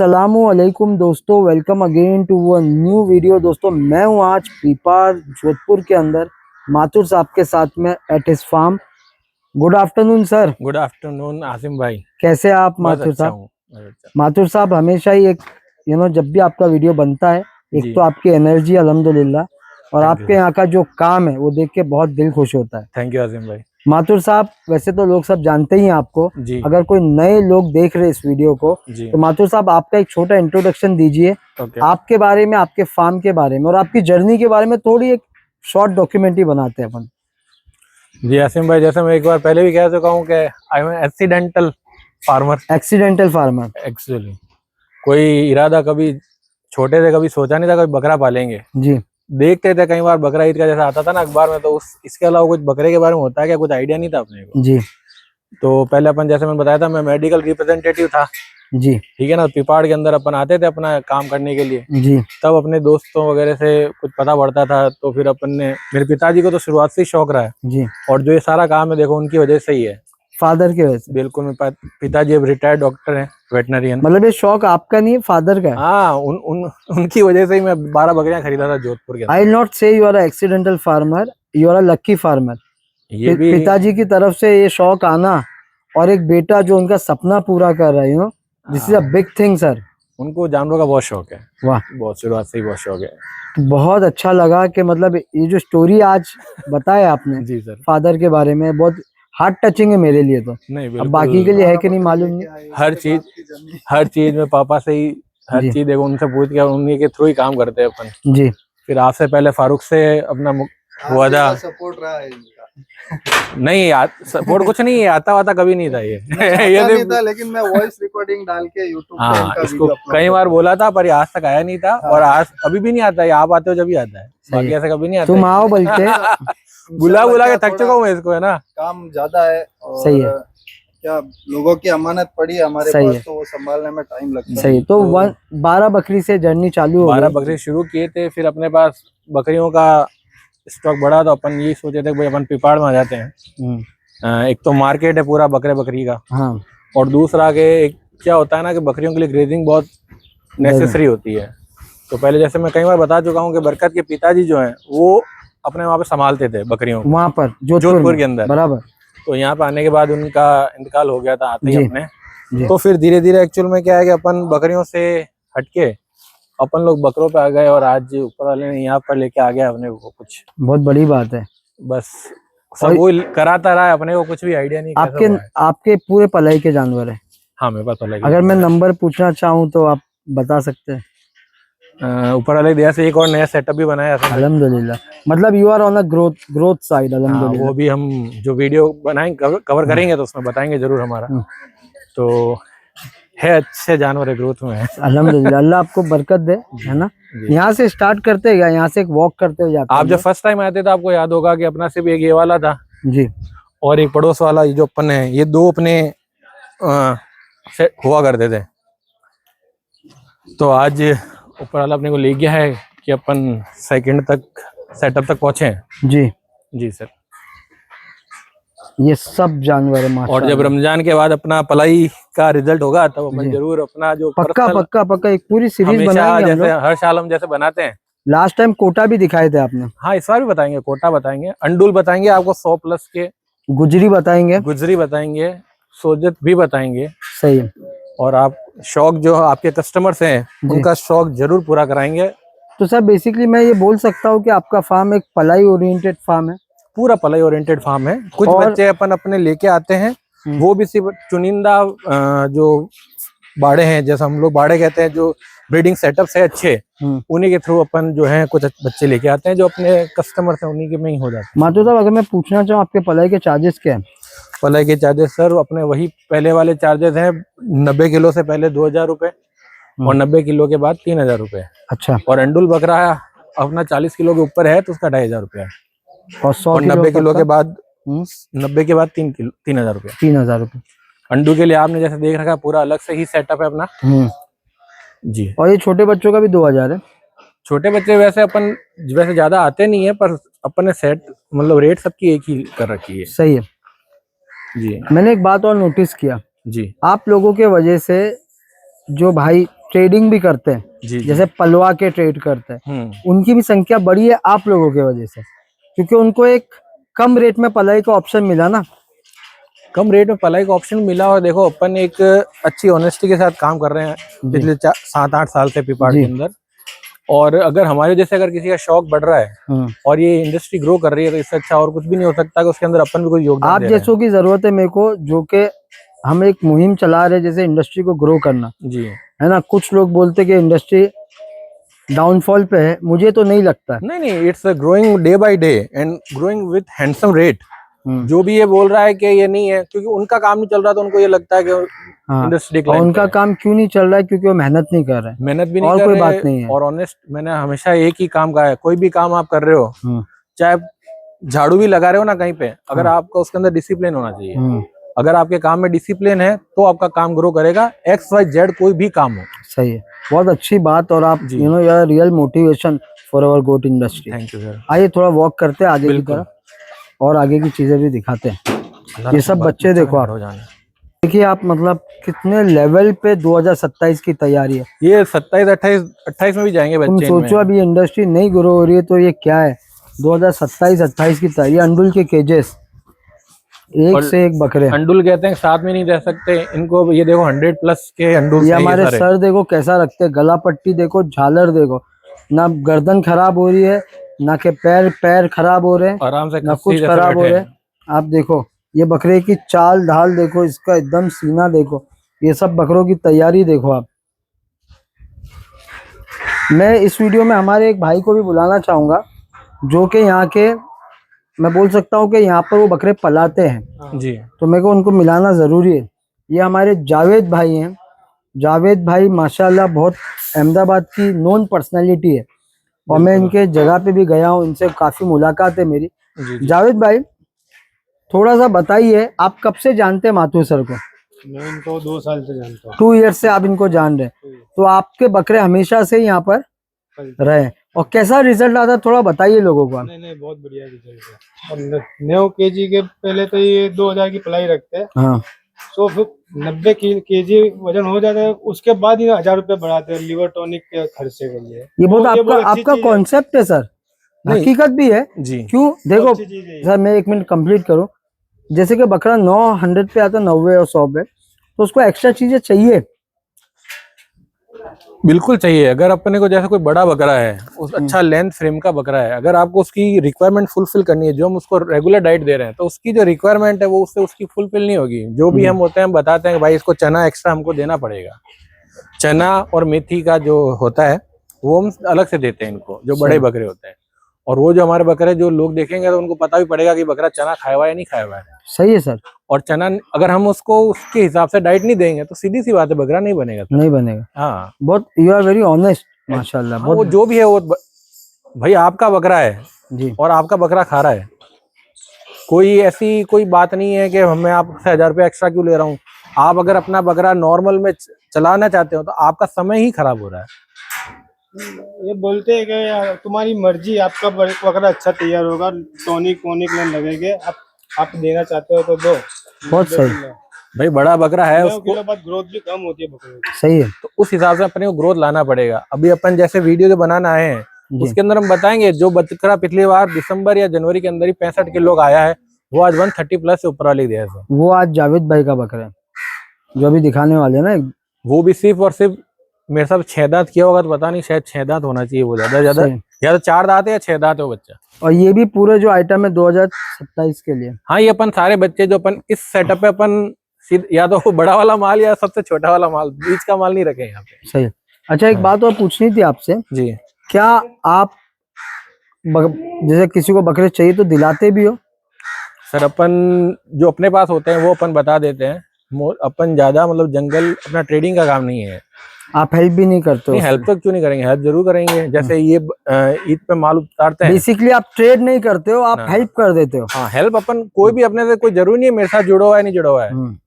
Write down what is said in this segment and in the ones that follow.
अस्सलामुअलैकुम दोस्तों, welcome again to one new video. दोस्तों मैं हूं आज पीपार जोधपुर के अंदर माथुर साहब के साथ में at his farm. Good afternoon sir. Good afternoon Asim भाई, कैसे आप माथुर अच्छा साहब? हूँ। अच्छा। माथुर साहब हमेशा ही एक जब भी आपका वीडियो बनता है, एक तो आपकी एनर्जी अल्हम्दुलिल्लाह, और आपके यहाँ का जो काम है वो देख के बहुत दिल खुश होता है। थैंक यू आसिम भाई। माथुर साहब वैसे तो लोग सब जानते ही हैं आपको, अगर कोई नए लोग देख रहे इस वीडियो को तो माथुर साहब आपका एक छोटा इंट्रोडक्शन दीजिए। आपके बारे में, आपके फार्म के बारे में और आपकी जर्नी के बारे में थोड़ी एक शॉर्ट डॉक्यूमेंट्री बनाते हैं अपन। जी आसिम भाई, जैसे मैं एक बार पहले भी कह चुका हूँ कि I am accidental farmer. Accidental farmer actually कोई इरादा कभी छोटे से कभी सोचा नहीं था कभी बकरा पालेंगे। जी। देखते थे कई बार बकरा ईद का जैसा आता था ना अखबार में, तो इसके अलावा कुछ बकरे के बारे में होता है क्या कुछ आइडिया नहीं था अपने को। जी। तो पहले अपन, जैसे मैंने बताया था, मैं मेडिकल रिप्रेजेंटेटिव था। जी। ठीक है ना। पिपाड़ के अंदर अपन आते थे अपना काम करने के लिए। जी। तब अपने दोस्तों वगैरह से कुछ पता पड़ता था, तो फिर अपन ने, मेरे पिताजी को तो शुरुआत से ही शौक रहा है जी, और जो ये सारा काम है देखो उनकी वजह से ही है। फादर की वजह से? बिल्कुल, मेरे पिताजी अब रिटायर्ड डॉक्टर हैं, वेटनरियन। मतलब ये शौक आपका नहीं है, फादर का है? हाँ, उनकी वजह से ही मैं 12 बकरियां खरीदा था जोधपुर के अंदर। I not say you are accidental farmer, you are a lucky farmer. ये भी पिताजी की तरफ से ये शौक आना और एक बेटा जो उनका सपना पूरा कर रहा है, this is a big thing sir. उनको जानवरों का बहुत शौक है। वाह, बहुत शुरुआत से ही बहुत शौक है। तो बहुत अच्छा लगा कि मतलब ये जो स्टोरी आज बताया आपने जी सर। फादर के बारे में, बहुत हार्ट टचिंग है मेरे लिए तो। नहीं, अब बाकी के लिए है कि नहीं मालूम नहीं। हर चीज में पापा से ही हर चीज देखो, उनसे पूछ के उन्हीं के थ्रू ही काम करते हैं अपन। जी। फिर आपसे पहले फारूक से अपना हुआ था। सपोर्ट रहा है इनका। नहीं, सपोर्ट कुछ नहीं, आता वाता कभी नहीं था ये। ये नहीं था, लेकिन मैं वॉइस रिकॉर्डिंग डाल के यूट्यूब पे इनका इसको वीडियो कई बार बोला था पर ये आज तक आया नहीं था। और आज अभी भी नहीं आता है, आप आते हो जब ही आता है, बाकी ऐसे कभी नहीं आता। तुम आओ बोलते बुला के थक चुका हूँ मैं इसको, है ना। काम ज्यादा है और सही है। क्या लोगों की अमानत पड़ी है हमारे सही पास है। तो वो संभालने में टाइम लगता है। सही। तो 12 बकरी से जर्नी चालू हो 12 गई। बकरी शुरू किए थे, फिर अपने पास बकरियों का स्टॉक बढ़ा तो अपन ये सोचे थे भाई अपन पिपाड़ में आ जाते हैं। एक तो मार्केट है पूरा बकरी का। हाँ। और दूसरा के क्या होता है ना कि बकरियों के लिए ग्रेजिंग बहुत नेसेसरी होती है। तो पहले जैसे मैं कई बार बता चुका हूँ कि बरकत के पिताजी जो हैं वो अपने वहाँ पे संभालते थे बकरियों को, वहाँ पर जोधपुर के अंदर। बराबर। तो यहाँ पे आने के बाद उनका इंतकाल हो गया था आते ही अपने। जी। तो फिर धीरे धीरे एक्चुअल में क्या है कि अपन बकरियों से हटके अपन लोग बकरों पे आ गए और आज ऊपर वाले ने यहाँ पर लेके आ गया अपने को। कुछ बहुत बड़ी बात है। बस सब वो कराता रहा है, अपने को कुछ भी आइडिया नहीं। आपके पूरे पलाई के जानवर है? हाँ, मेरे पास पलाई। अगर मैं नंबर पूछना चाहूँ तो आप बता सकते हैं? ऊपर वाले दिया से एक और नया सेटअप भी बनाया है अल्हम्दुलिल्लाह। मतलब you are on a growth side. अल्हम्दुलिल्लाह। वो भी हम जो वीडियो बनाएंगे कवर करेंगे तो उसमें बताएंगे जरूर हमारा। तो है, अच्छे जानवर है, ग्रोथ में है। अल्हम्दुलिल्लाह, अल्लाह आपको बरकत दे, है ना। यहाँ से स्टार्ट करते हैं, यहाँ से एक वॉक करते हुए जाते हैं। आप जब फर्स्ट टाइम आए थे तो आपको याद होगा कि अपना सिर्फ एक ये वाला था जी, और एक पड़ोस वाला जो अपन है, ये दो अपने हुआ करते थे। तो आज ऊपर वाला अपने को ले गया है कि अपन सेकंड तक सेटअप तक पहुंचे हैं। जी जी सर। ये सब जानवर है माशाल्लाह। और जब रमजान के बाद अपना पलाई का रिजल्ट होगा तब अपन जरूर अपना जो पक्का एक पूरी सीरीज बनाएंगे। जैसे हर साल हम जैसे बनाते हैं। लास्ट टाइम कोटा भी दिखाए थे आपने। हाँ, इस बार भी बताएंगे, कोटा बताएंगे, अंडुल बताएंगे आपको 100+ के, गुजरी बताएंगे, सोजत भी बताएंगे। सही है। और आप शौक जो आपके कस्टमर्स हैं उनका शौक जरूर पूरा कराएंगे। तो सर बेसिकली मैं ये बोल सकता हूँ कि आपका फार्म एक पलाई ओरिएंटेड फार्म है? पूरा पलाई ओरिएंटेड फार्म है। कुछ बच्चे अपन अपने लेके आते हैं, वो भी सिर्फ चुनिंदा जो बाड़े हैं, जैसे हम लोग बाड़े कहते हैं, जो ब्रीडिंग सेटअप्स है अच्छे, उन्हीं के थ्रू अपन जो है कुछ बच्चे लेके आते हैं जो अपने कस्टमर से उन्हीं के में ही हो जाते हैं। माथुर साहब अगर मैं पूछना चाहूँ आपके पलाई के चार्जेस क्या है? पलाई के चार्जेस सर अपने वही पहले वाले चार्जेस हैं। 90 किलो से पहले 2000 रुपए और 90 किलो के बाद 3000 रुपए। अच्छा। और अंडुल बकरा अपना 40 किलो के ऊपर है तो उसका 2500 रुपया है। और 90 किलो के बाद 90 के बाद 3000 रुपया। 3000 रुपये। अंडू के लिए आपने जैसे देख रखा पूरा अलग से ही सेटअप है अपना। जी। और ये छोटे बच्चों का भी 2000 है? छोटे बच्चे वैसे ज्यादा आते नहीं है, पर अपन ने सेट मतलब रेट सबकी एक ही कर रखी है। सही है जी। मैंने एक बात और नोटिस किया जी, आप लोगों के वजह से जो भाई ट्रेडिंग भी करते हैं, जी जैसे पलवा के ट्रेड करते हैं, उनकी भी संख्या बढ़ी है आप लोगों की वजह से, क्योंकि उनको एक कम रेट में पलाई का ऑप्शन मिला ना। कम रेट में पलाई का ऑप्शन मिला, और देखो अपन एक अच्छी ऑनेस्टी के साथ काम कर रहे हैं पिछले 7-8 साल से पीपाड़ के अंदर। और अगर हमारे जैसे अगर किसी का शौक बढ़ रहा है और ये इंडस्ट्री ग्रो कर रही है, तो इससे अच्छा और कुछ भी नहीं हो सकता कि उसके अंदर अपन भी कोई योगदान आप जैसों की जरूरत है मेरे को, जो कि हम एक मुहिम चला रहे जैसे इंडस्ट्री को ग्रो करना जी, है ना। कुछ लोग बोलते कि इंडस्ट्री डाउनफॉल पे है, मुझे तो नहीं लगता। नहीं, it's growing day by day and growing with handsome rate. जो भी ये बोल रहा है कि ये नहीं है, क्योंकि उनका काम नहीं चल रहा, तो उनको ये लगता है कि इंडस्ट्री और उनका काम क्यों नहीं चल रहा है, क्योंकि वो मेहनत नहीं कर रहे हैं, मेहनत भी नहीं और कर कोई रहे, बात नहीं है। और ऑनेस्ट मैंने हमेशा एक ही काम कहा है, कोई भी काम आप कर रहे हो, चाहे झाड़ू भी लगा रहे हो ना कहीं पे, अगर आपका उसके अंदर डिसिप्लिन होना चाहिए। अगर आपके काम में डिसिप्लिन है तो आपका काम ग्रो करेगा, XYZ कोई भी काम हो। सही है, बहुत अच्छी बात। और आप यू नो यार real motivation for our goat industry. Thank you sir. आइए थोड़ा वॉक करते हैं आगे की तरफ और आगे की चीजें भी दिखाते हैं। ये सब बच्चे देखो आप, देखिए आप मतलब कितने लेवल पे 2027 की तैयारी है। ये 27-28 में भी जाएंगे बच्चे। तुम सोचो अभी इंडस्ट्री नहीं ग्रो हो रही है तो ये क्या है। 2027-28 की तैयारी। अंडुल के केजेस एक से एक बकरे। अंडुल कहते हैं साथ में नहीं रह सकते इनको। ये देखो 100+ के अंडुल। ये हमारे सर देखो कैसा रखते हैं, गला पट्टी देखो, झालर देखो, ना गर्दन खराब हो रही है, ना के पैर खराब हो रहे हैं, आराम से ना कुछ खराब हो रहे हैं। आप देखो ये बकरे की चाल ढाल देखो, इसका एकदम सीना देखो, ये सब बकरों की तैयारी देखो आप। मैं इस वीडियो में हमारे एक भाई को भी बुलाना चाहूंगा, जो कि यहाँ के, मैं बोल सकता हूँ कि यहाँ पर वो बकरे पलाते हैं जी, तो मेरे को उनको मिलाना जरूरी है। ये हमारे जावेद भाई हैं। जावेद भाई माशाल्लाह बहुत अहमदाबाद की नोन पर्सनालिटी है, और मैं इनके जगह पे भी गया हूँ, इनसे काफी मुलाकात है मेरी। जी। जावेद भाई थोड़ा सा बताइए, आप कब से जानते हैं माथुर सर को? मैं इनको 2 साल से जानता हूँ। 2 ईयर से आप इनको जान रहे हैं, तो आपके बकरे हमेशा से यहाँ पर रहे, और कैसा रिजल्ट आता थोड़ा बताइए लोगों को। नहीं बहुत बढ़िया रिजल्ट है। और 9 kg के पहले तो ये 2000 की पलाई रखते हैं। हाँ। तो फिर 90 kg वजन हो जाता है, उसके बाद ही 1000 रुपए बढ़ाते हैं लिवर टॉनिक के खर्चे के लिए। ये बहुत आपका कॉन्सेप्ट है सर, हकीकत भी है जी। क्यों देखो सर, मैं 1 मिनट कंप्लीट करूं। जैसे कि बकरा 900 पे आता है, 90 और 100 पे, तो उसको एक्स्ट्रा चीजें चाहिए, बिल्कुल चाहिए। अगर अपने को जैसे कोई बड़ा बकरा है, उस अच्छा लेंथ फ्रेम का बकरा है, अगर आपको उसकी रिक्वायरमेंट फुलफिल करनी है, जो हम उसको रेगुलर डाइट दे रहे हैं, तो उसकी जो रिक्वायरमेंट है वो उससे उसकी फुलफिल नहीं होगी। जो भी हम होते हैं हम बताते हैं कि भाई इसको चना एक्स्ट्रा हमको देना पड़ेगा। चना और मेथी का जो होता है वो हम अलग से देते हैं इनको, जो बड़े बकरे होते हैं। और वो जो हमारे बकरे जो लोग देखेंगे तो उनको पता भी पड़ेगा कि बकरा चना खाया हुआ है या नहीं खाया हुआ है। सही है सर। और चना अगर हम उसको उसके हिसाब से डाइट नहीं देंगे तो सीधी सी बात है बकरा नहीं बनेगा। नहीं बनेगा। हाँ, बहुत यू आर वेरी ऑनेस्ट माशाल्लाह। हाँ, वो जो भी है वो भाई आपका बकरा है जी, और आपका बकरा खा रहा है। कोई ऐसी कोई बात नहीं है कि मैं आपसे 1000 रुपये एक्स्ट्रा क्यों ले रहा हूँ। आप अगर अपना बकरा नॉर्मल में चलाना चाहते हो तो आपका समय ही खराब हो रहा है। ये बोलते हैं कि तुम्हारी मर्जी, आपका बकरा अच्छा तैयार होगा, टॉनिक लगेंगे, आप देना चाहते हो तो दो। बहुत सही भाई, बड़ा बकरा है उसके बाद ग्रोथ भी कम होती है बकरे की। सही है, तो उस हिसाब से अपने को ग्रोथ लाना पड़ेगा। अभी अपन जैसे वीडियो जो बनाना है उसके अंदर हम बताएंगे, जो बकरा पिछली बार दिसंबर या जनवरी के अंदर ही 65 किलो का आया है, वो आज 130+ से ऊपर वाली दिया है। वो आज जावेद भाई का बकरा है जो अभी दिखाने वाले हैं ना, वो भी सिर्फ और सिर्फ मेरे साथ 6 दांत किया होगा, तो पता नहीं, शायद 6 दांत होना चाहिए। वो ज्यादा या तो 4 दांत है या 6 दांत है वो बच्चा। और ये भी पूरे जो आइटम है 2027 के लिए। हाँ, ये अपन सारे बच्चे जो अपन इस सेटअप पे अपन या तो बड़ा वाला माल या सबसे छोटा वाला माल, बीच का माल नहीं रखे यहाँ पे। सही। अच्छा, एक बात और पूछनी थी आपसे जी, क्या आप जैसे किसी को बकरे चाहिए तो दिलाते भी हो? सर अपन जो अपने पास होते हैं वो अपन बता देते हैं। अपन ज्यादा मतलब जंगल अपना ट्रेडिंग का काम नहीं है। आप हेल्प भी नहीं करते हो? हेल्प तो क्यों नहीं करेंगे, हेल्प जरूर करेंगे। जैसे ये ईद पे माल उतारते हैं, बेसिकली आप ट्रेड नहीं करते हो, आप हेल्प कर देते हो। हाँ, हेल्प अपन कोई भी अपने से, कोई जरूरी नहीं है मेरे साथ जुड़ा हुआ है नहीं जुड़ा हुआ है।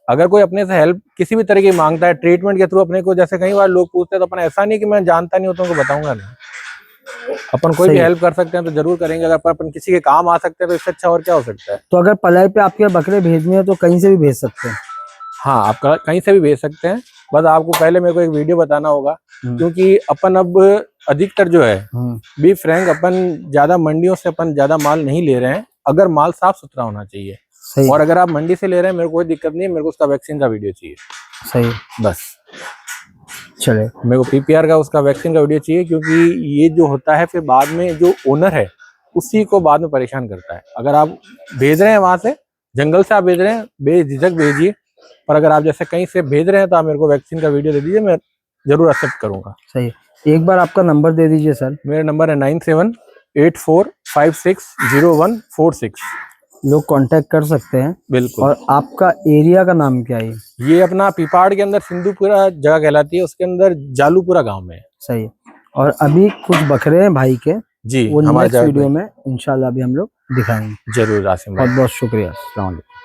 अगर कोई अपने से हेल्प किसी भी तरह की मांगता है ट्रीटमेंट के थ्रू अपने को, जैसे कई बार लोग पूछते हैं, तो अपन ऐसा नहीं कि मैं जानता नहीं हूँ तो उनको बताऊंगा नहीं। अपन कोई भी हेल्प कर सकते हैं तो जरूर करेंगे। अगर अपन किसी के काम आ सकते हैं तो इससे अच्छा और क्या हो सकता है। तो अगर पलाई पे आपके बकरे भेजने हैं तो कहीं से भी भेज सकते हैं? हाँ, आप कहीं से भी भेज सकते हैं। बस आपको पहले मेरे को एक वीडियो बताना होगा, क्योंकि अपन अब अधिकतर जो है बी फ्रैंक अपन ज्यादा मंडियों से अपन ज्यादा माल नहीं ले रहे हैं, अगर माल साफ सुथरा होना चाहिए। सही। और अगर आप मंडी से ले रहे हैं, मेरे को कोई दिक्कत नहीं है, मेरे को उसका वैक्सीन का वीडियो चाहिए। सही, बस चले, मेरे को पीपीआर का उसका वैक्सीन का वीडियो चाहिए, क्योंकि ये जो होता है फिर बाद में जो ओनर है उसी को बाद में परेशान करता है। अगर आप भेज रहे हैं वहां से, जंगल से आप भेज रहे हैं, बेझिझक भेजिए, पर अगर आप जैसे कहीं से भेज रहे हैं तो आप मेरे को वैक्सीन का वीडियो दे दीजिए, मैं जरूर एक्सेप्ट करूंगा। सही, एक बार आपका नंबर दे दीजिए सर। मेरा नंबर है 9784560146। लोग कांटेक्ट कर सकते हैं। बिल्कुल। और आपका एरिया का नाम क्या है? ये अपना पीपाड़ के अंदर सिंधुपुरा जगह कहलाती है, उसके अंदर जालूपुरा गांव में है। सही। और अभी कुछ बकरे हैं भाई के जी, वो नेक्स्ट वीडियो में इंशाल्लाह अभी हम लोग दिखाएंगे। जरूर आसिम भाई, बहुत बहुत शुक्रिया। अस्सलाम वालेकुम।